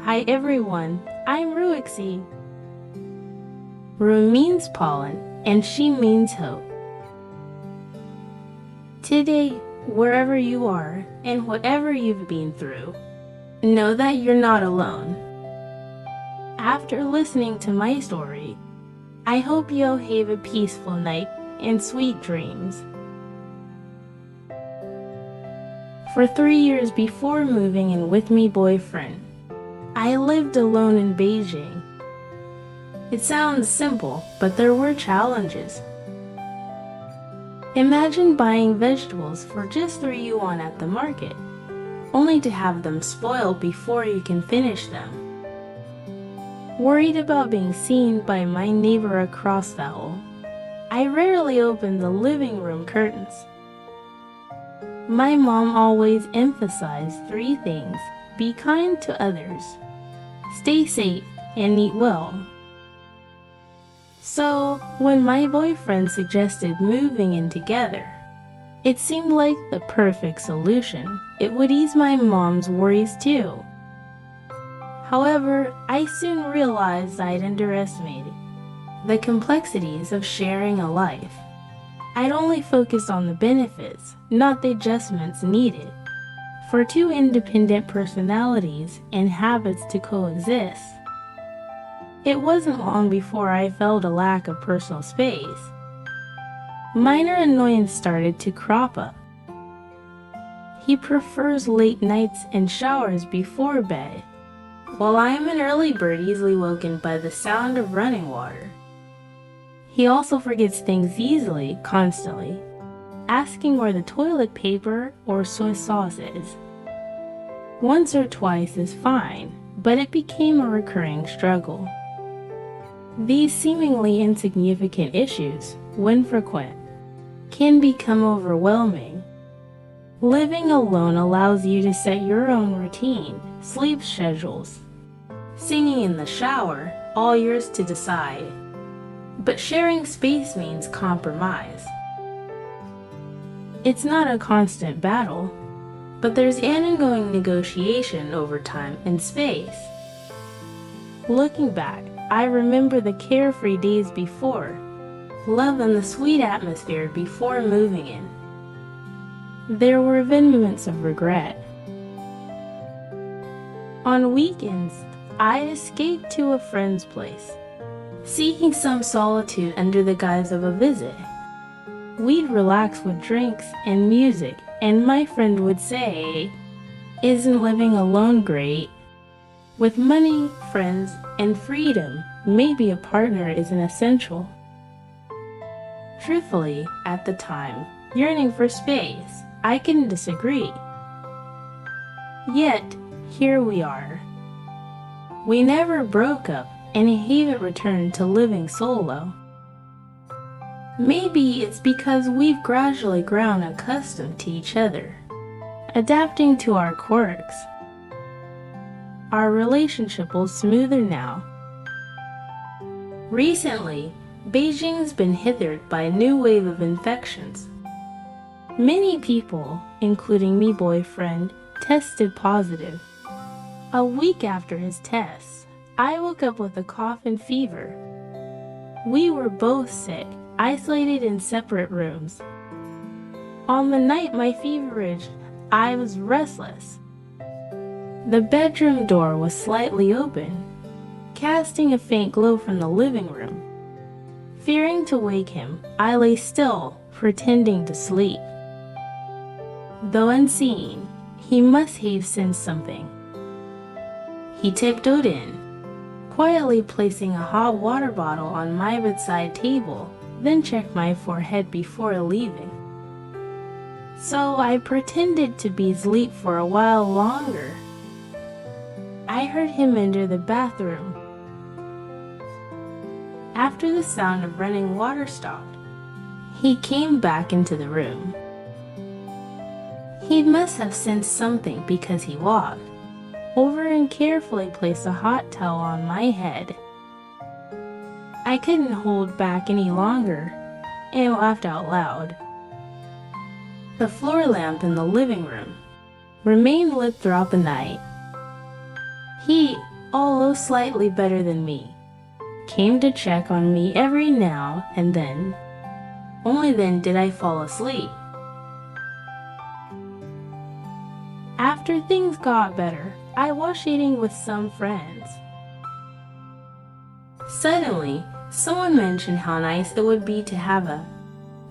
Hi everyone, I'm Ruixie. Ru means pollen, and she means hope. Today, wherever you are, and whatever you've been through, know that you're not alone. After listening to my story, I hope you'll have a peaceful night and sweet dreams. For 3 years before moving in with my boyfriend, I lived alone in Beijing. It sounds simple, but there were challenges. Imagine buying vegetables for just 3 yuan at the market, only to have them spoil before you can finish them. Worried about being seen by my neighbor across the hall, I rarely opened the living room curtains. My mom always emphasized 3 things: be kind to others, stay safe, and eat well. So, when my boyfriend suggested moving in together, it seemed like the perfect solution. It would ease my mom's worries too. However, I soon realized I'd underestimated the complexities of sharing a life. I'd only focused on the benefits, not the adjustments needed for 2 independent personalities and habits to coexist. It wasn't long before I felt a lack of personal space. Minor annoyance started to crop up. He prefers late nights and showers before bed, while I am an early bird easily woken by the sound of running water. He also forgets things easily, constantly, asking where the toilet paper or soy sauce is. Once or twice is fine, but it became a recurring struggle. These seemingly insignificant issues, when frequent, can become overwhelming. Living alone allows you to set your own routine, sleep schedules. Singing in the shower, all yours to decide. But sharing space means compromise. It's not a constant battle, but there's an ongoing negotiation over time and space. Looking back, I remember the carefree days before, love and the sweet atmosphere before moving in. There were moments of regret. On weekends, I'd escape to a friend's place, seeking some solitude under the guise of a visit. We'd relax with drinks and music, and my friend would say, "Isn't living alone great? With money, friends, and freedom, maybe a partner isn't essential." Truthfully, at the time, yearning for space, I couldn't disagree. Yet, here we are. We never broke up, and I haven't returned to living solo. Maybe it's because we've gradually grown accustomed to each other, adapting to our quirks. Our relationship will smoother now. Recently, Beijing's been hit by a new wave of infections. Many people, including me boyfriend, tested positive. A week after his tests, I woke up with a cough and fever. We were both sick, isolated in separate rooms. On the night my fever reached, I was restless. The bedroom door was slightly open, casting a faint glow from the living room. Fearing to wake him, I lay still, pretending to sleep. Though unseen, he must have sensed something. He tiptoed in, quietly placing a hot water bottle on my bedside table, then checked my forehead before leaving. So I pretended to be asleep for a while longer. I heard him enter the bathroom. After the sound of running water stopped, he came back into the room. He must have sensed something because he walked over and carefully placed a hot towel on my head. I couldn't hold back any longer and laughed out loud. The floor lamp in the living room remained lit throughout the night. He although slightly better than me, came to check on me every now and then. Only then did I fall asleep. After things got better, I was eating with some friends. Suddenly, someone mentioned how nice it would be to have a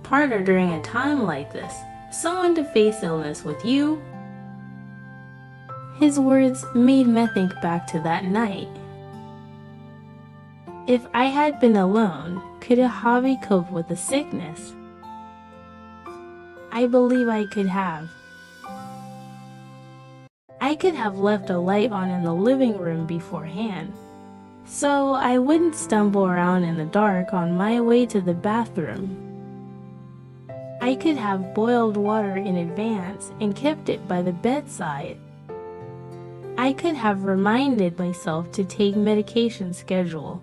partner during a time like this, someone to face illness with you. His words made me think back to that night. If I had been alone, could a hobby cope with the sickness? I believe I could have. I could have left a light on in the living room beforehand, so I wouldn't stumble around in the dark on my way to the bathroom. I could have boiled water in advance and kept it by the bedside. I could have reminded myself to take medication schedule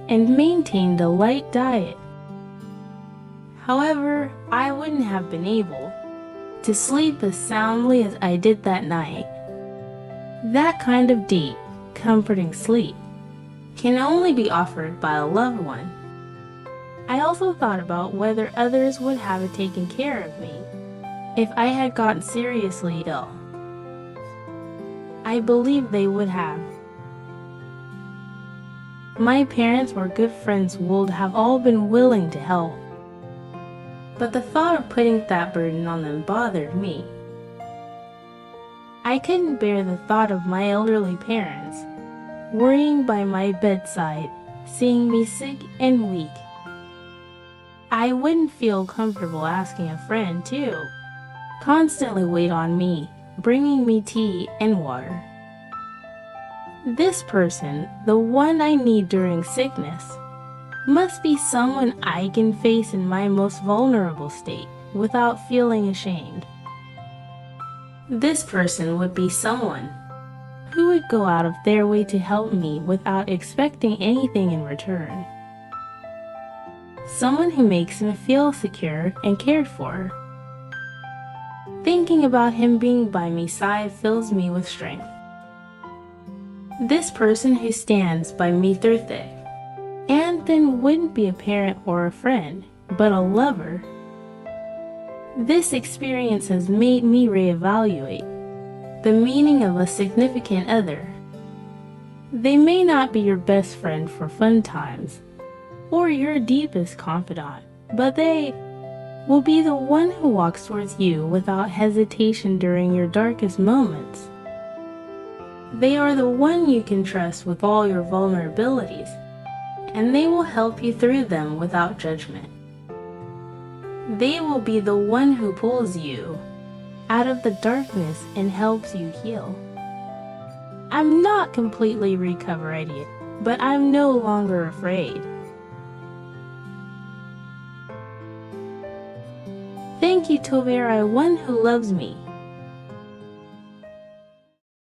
and maintained a light diet. However, I wouldn't have been able to sleep as soundly as I did that night. That kind of deep, comforting sleep can only be offered by a loved one. I also thought about whether others would have taken care of me if I had gotten seriously ill. I believe they would have. My parents were good friends would have all been willing to help, but the thought of putting that burden on them bothered me. I couldn't bear the thought of my elderly parents worrying by my bedside, seeing me sick and weak. I wouldn't feel comfortable asking a friend to constantly wait on me, bringing me tea and water. This person, the one I need during sickness, must be someone I can face in my most vulnerable state without feeling ashamed. This person would be someone who would go out of their way to help me without expecting anything in return. Someone who makes me feel secure and cared for. Thinking about him being by my side fills me with strength. This person who stands by me through thick, and then wouldn't be a parent or a friend, but a lover. This experience has made me reevaluate the meaning of a significant other. They may not be your best friend for fun times, or your deepest confidant, but they will be the one who walks towards you without hesitation during your darkest moments. They are the one you can trust with all your vulnerabilities, and they will help you through them without judgment. They will be the one who pulls you out of the darkness and helps you heal. I'm not completely recovered yet, but I'm no longer afraid. Thank you, Tovera, one who loves me.